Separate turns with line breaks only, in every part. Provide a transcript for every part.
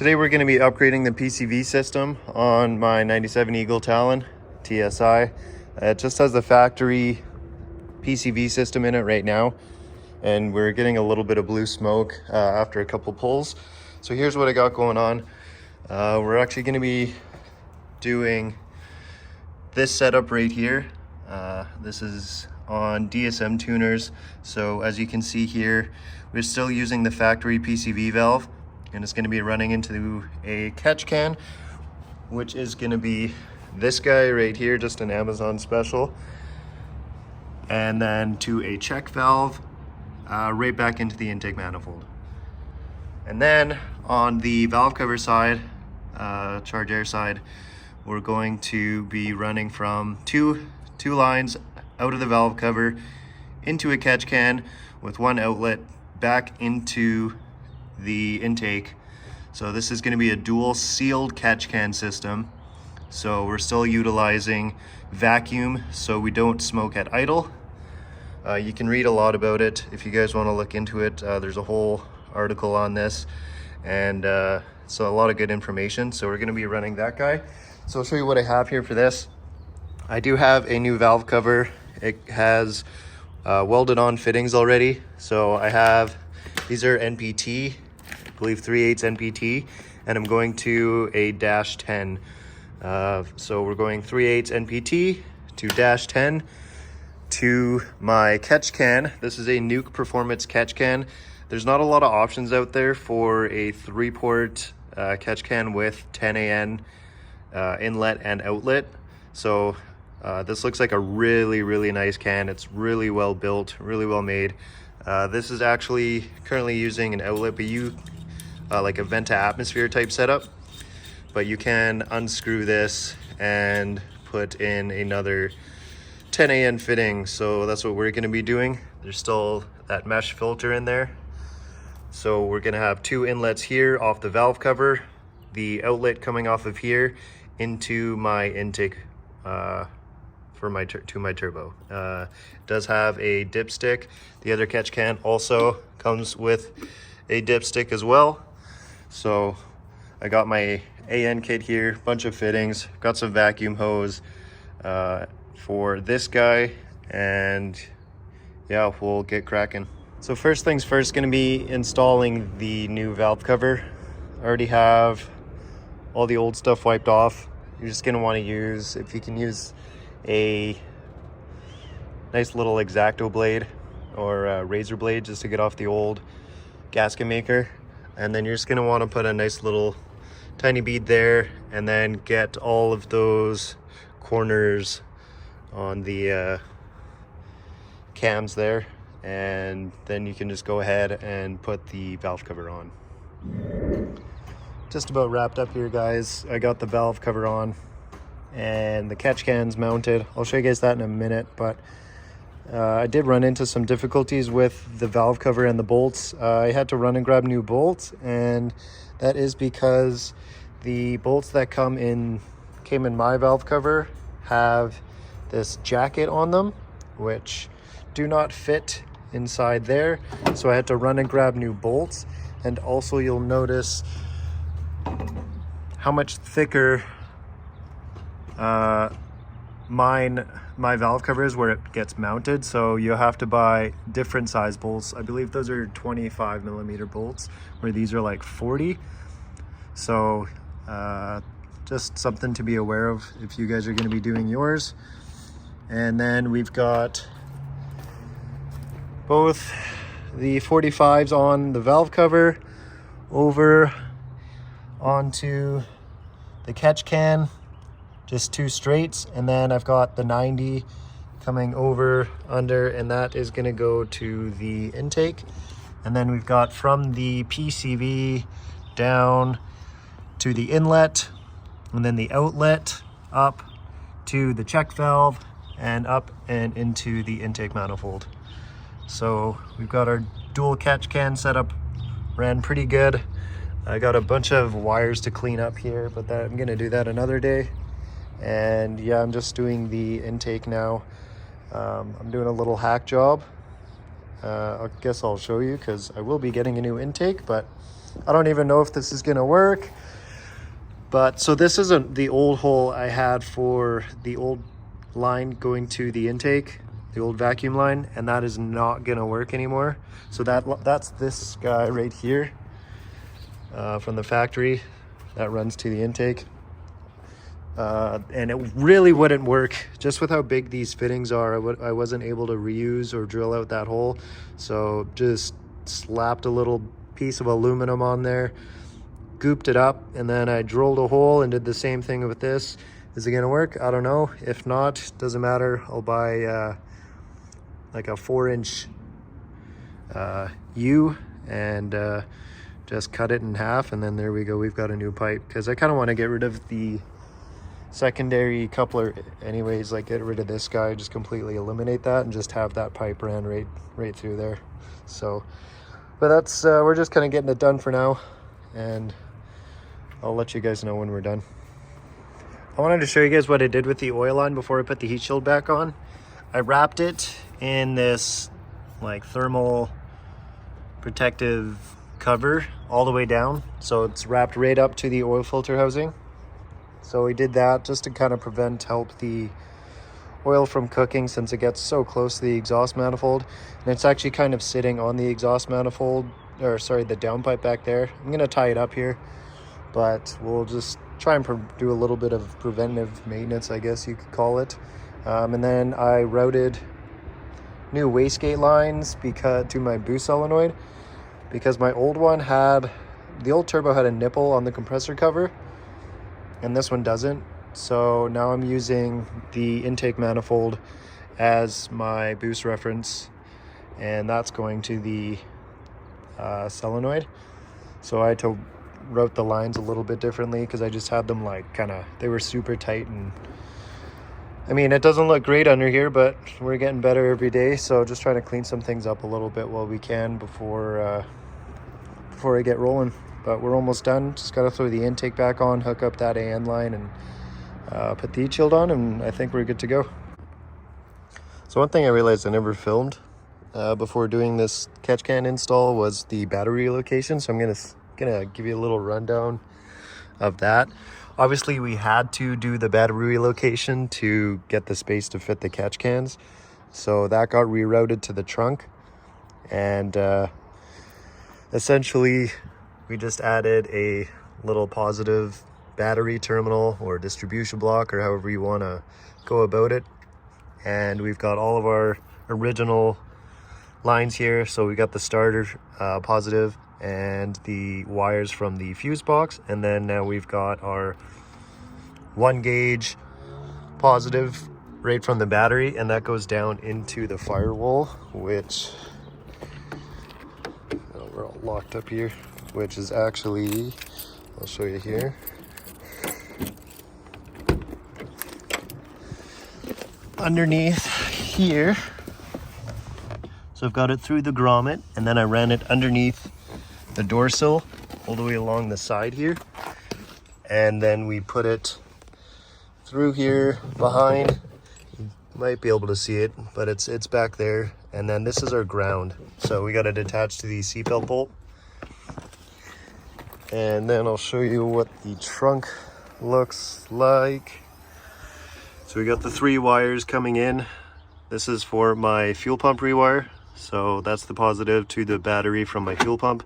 Today we're going to be upgrading the PCV system on my 97 Eagle Talon TSI. It just has the factory PCV system in it right now, and we're getting a little bit of blue smoke after a couple pulls. So here's what I got going on. We're actually going to be doing this setup right here. This is on DSM tuners. So as you can see here, we're still using the factory PCV valve, and it's going to be running into a catch can, which is going to be this guy right here, just an Amazon special, and then to a check valve right back into the intake manifold. And then on the valve cover side, charge air side, we're going to be running from two lines out of the valve cover into a catch can with one outlet back into the intake. So this is going to be a dual sealed catch can system. So we're still utilizing vacuum so we don't smoke at idle. You can read a lot about it if you guys want to look into it. There's a whole article on this, and so a lot of good information. So we're going to be running that guy. So I'll show you what I have here for this. I do have a new valve cover. It has welded on fittings already. So I have, these are NPT, I believe 3/8 NPT, and I'm going to a -10. So we're going 3/8 NPT to -10 to my catch can. This is a Nuke Performance catch can. There's not a lot of options out there for a 3-port catch can with 10 AN inlet and outlet. So this looks like a really nice can. It's really well built, really well made. This is actually currently using an outlet, but you like a vent to atmosphere type setup, but you can unscrew this and put in another 10 AN fitting. So that's what we're going to be doing. There's still that mesh filter in there. So we're going to have 2 inlets here off the valve cover, the outlet coming off of here into my intake for my turbo. It does have a dipstick. The other catch can also comes with a dipstick as well. So I got my AN kit here, bunch of fittings, got some vacuum hose for this guy, and yeah, we'll get cracking. So first things first, going to be installing the new valve cover. I already have all the old stuff wiped off. You're just going to want to use, if you can use a nice little X-Acto blade or a razor blade just to get off the old gasket maker. And then you're just going to want to put a nice little tiny bead there, and then get all of those corners on the cams there, and then you can just go ahead and put the valve cover on. Just about wrapped up here, guys. I got the valve cover on and the catch can's mounted. I'll show you guys that in a minute, but I did run into some difficulties with the valve cover and the bolts. I had to run and grab new bolts, and that is because the bolts that came in my valve cover have this jacket on them, which do not fit inside there. So I had to run and grab new bolts. And also you'll notice how much thicker my valve cover is where it gets mounted. So you have to buy different size bolts. I believe those are 25mm bolts, where these are like 40. So just something to be aware of if you guys are going to be doing yours. And then we've got both the 45s on the valve cover over onto the catch can, just 2 straights, and then I've got the 90 coming over under, and that is going to go to the intake. And then we've got from the PCV down to the inlet, and then the outlet up to the check valve, and up and into the intake manifold. So we've got our dual catch can setup, ran pretty good. I got a bunch of wires to clean up here, but I'm gonna do that another day. And yeah, I'm just doing the intake now. I'm doing a little hack job. I guess I'll show you, because I will be getting a new intake, but I don't even know if this is gonna work. But so this isn't the old hole I had for the old line going to the intake, the old vacuum line, and that is not gonna work anymore. So that's this guy right here from the factory that runs to the intake. And it really wouldn't work just with how big these fittings are. I wasn't able to reuse or drill out that hole, so just slapped a little piece of aluminum on there, gooped it up, and then I drilled a hole and did the same thing with this. Is it gonna work? I don't know. If not, doesn't matter. I'll buy like a 4-inch U and just cut it in half, and then there we go. We've got a new pipe, because I kind of want to get rid of the secondary coupler anyways, like get rid of this guy, just completely eliminate that and just have that pipe ran right through there. So but that's we're just kind of getting it done for now, and I'll let you guys know when we're done. I wanted to show you guys what I did with the oil line before I put the heat shield back on. I wrapped it in this like thermal protective cover all the way down, so it's wrapped right up to the oil filter housing. So we did that just to kind of help the oil from cooking, since it gets so close to the exhaust manifold, and it's actually kind of sitting on the exhaust manifold, or sorry, the downpipe back there. I'm gonna tie it up here, but we'll just try and do a little bit of preventive maintenance, I guess you could call it. And then I routed new wastegate lines to my boost solenoid, because my old one the old turbo had a nipple on the compressor cover, and this one doesn't. So now I'm using the intake manifold as my boost reference, and that's going to the solenoid. So I had to route the lines a little bit differently, because I just had them like they were super tight, and I mean, it doesn't look great under here, but we're getting better every day. So just trying to clean some things up a little bit while we can before I get rolling. But we're almost done. Just got to throw the intake back on, hook up that AN line, and put the heat shield on, and I think we're good to go. So one thing I realized I never filmed before doing this catch can install was the battery relocation. So I'm gonna give you a little rundown of that. Obviously, we had to do the battery relocation to get the space to fit the catch cans, so that got rerouted to the trunk, and essentially we just added a little positive battery terminal or distribution block, or however you want to go about it. And we've got all of our original lines here. So we got the starter positive and the wires from the fuse box, and then now we've got our 1 gauge positive right from the battery, and that goes down into the firewall, which we're all locked up here, which is actually, I'll show you here, underneath here. So I've got it through the grommet, and then I ran it underneath the door sill all the way along the side here, and then we put it through here behind. You might be able to see it, but it's back there. And then this is our ground, so we got it attached to the seatbelt bolt. And then I'll show you what the trunk looks like. So we got the 3 wires coming in. This is for my fuel pump rewire, so that's the positive to the battery from my fuel pump.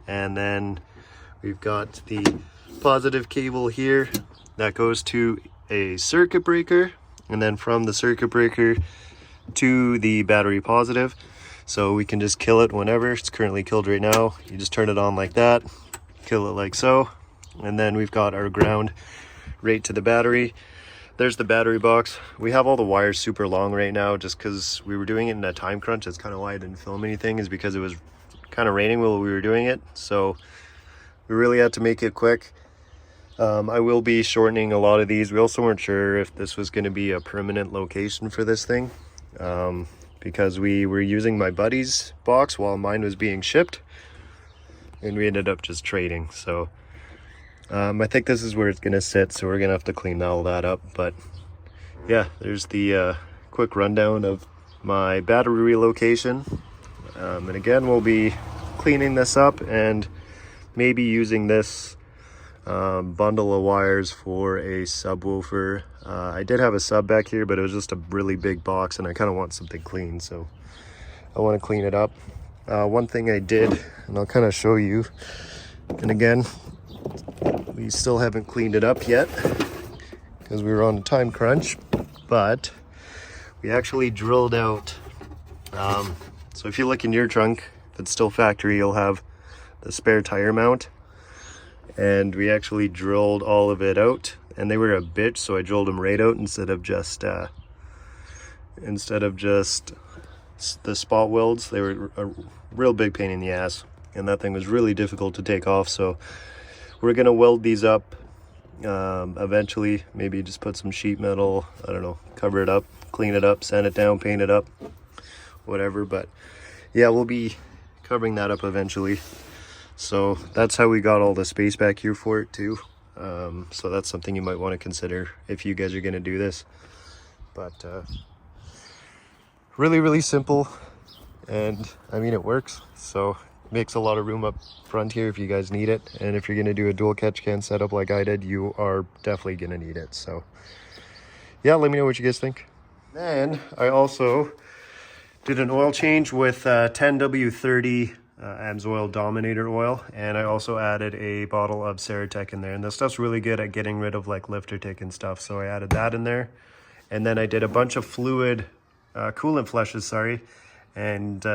And then we've got the positive cable here that goes to a circuit breaker, and then from the circuit breaker to the battery positive. So we can just kill it whenever. It's currently killed right now. You just turn it on like that, kill it like so, and then we've got our ground right to the battery. There's the battery box. We have all the wires super long right now just because we were doing it in a time crunch. That's kind of why I didn't film anything, is because it was kind of raining while we were doing it. So we really had to make it quick. I will be shortening a lot of these. We also weren't sure if this was going to be a permanent location for this thing, because we were using my buddy's box while mine was being shipped, and we ended up just trading. So I think this is where it's going to sit, so we're going to have to clean all that up. But yeah, there's the quick rundown of my battery relocation. And again, we'll be cleaning this up and maybe using this bundle of wires for a subwoofer. I did have a sub back here, but it was just a really big box and I kind of want something clean, so I want to clean it up. One thing I did, and I'll kind of show you, and again, we still haven't cleaned it up yet because we were on a time crunch, but we actually drilled out, so if you look in your trunk, if it's still factory, you'll have the spare tire mount, and we actually drilled all of it out, and they were a bitch, so I drilled them right out instead of just the spot welds. They were a real big pain in the ass, and that thing was really difficult to take off, so we're gonna weld these up eventually. Maybe just put some sheet metal, I don't know, cover it up, clean it up, sand it down, paint it up, whatever. But yeah, we'll be covering that up eventually. So that's how we got all the space back here for it too. So that's something you might want to consider if you guys are going to do this. But really simple, and I mean, it works. So makes a lot of room up front here if you guys need it, and if you're going to do a dual catch can setup like I did, you are definitely going to need it. So yeah, let me know what you guys think. Then I also did an oil change with 10W30 AMSOIL Dominator oil, and I also added a bottle of Ceratec in there, and this stuff's really good at getting rid of like lifter tick and stuff, so I added that in there. And then I did a bunch of fluid coolant flushes, and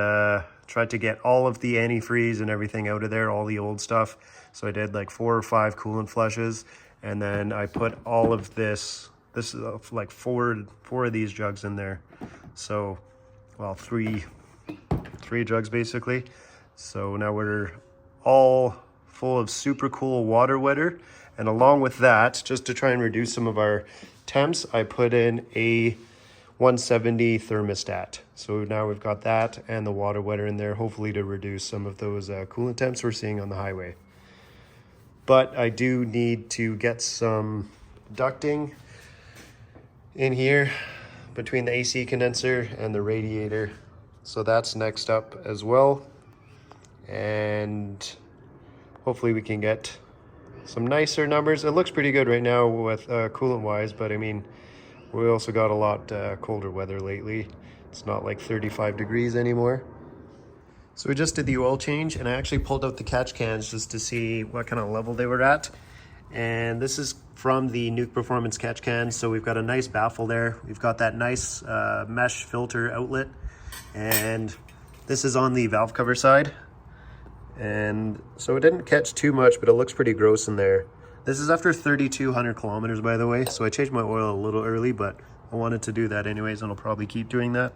tried to get all of the antifreeze and everything out of there, all the old stuff. So I did like 4 or 5 coolant flushes, and then I put all of this is like four of these jugs in there. So, well, three jugs basically. So now we're all full of super cool water wetter. And along with that, just to try and reduce some of our temps, I put in a 170 thermostat. So now we've got that and the water wetter in there, hopefully to reduce some of those coolant temps we're seeing on the highway. But I do need to get some ducting in here between the AC condenser and the radiator. So that's next up as well. And hopefully we can get some nicer numbers. It looks pretty good right now with coolant wise, but I mean, we also got a lot colder weather lately. It's not like 35 degrees anymore. So we just did the oil change, and I actually pulled out the catch cans just to see what kind of level they were at. And this is from the Nuke Performance catch cans. So we've got a nice baffle there. We've got that nice mesh filter outlet, and this is on the valve cover side. And so it didn't catch too much, but it looks pretty gross in there. This is after 3,200 kilometers, by the way. So I changed my oil a little early, but I wanted to do that anyways, and I'll probably keep doing that.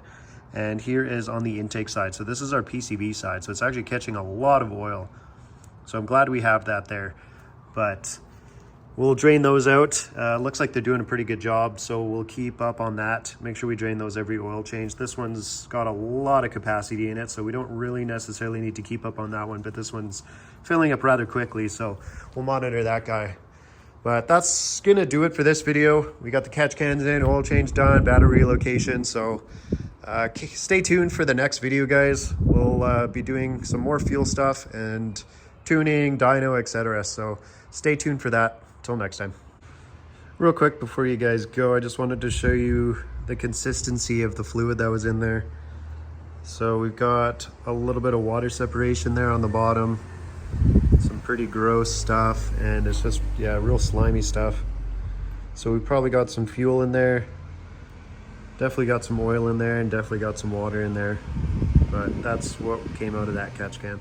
And here is on the intake side. So this is our PCV side. So it's actually catching a lot of oil. So I'm glad we have that there, but we'll drain those out. Looks like they're doing a pretty good job, so we'll keep up on that. Make sure we drain those every oil change. This one's got a lot of capacity in it, so we don't really necessarily need to keep up on that one, but this one's filling up rather quickly, so we'll monitor that guy. But that's gonna do it for this video. We got the catch cans in, oil change done, battery relocation, so stay tuned for the next video, guys. We'll be doing some more fuel stuff and tuning, dyno, etc. So stay tuned for that. Till next time. Real quick before you guys go, I just wanted to show you the consistency of the fluid that was in there. So we've got a little bit of water separation there on the bottom, some pretty gross stuff, and it's just, yeah, real slimy stuff. So we probably got some fuel in there, definitely got some oil in there, and definitely got some water in there, but that's what came out of that catch can.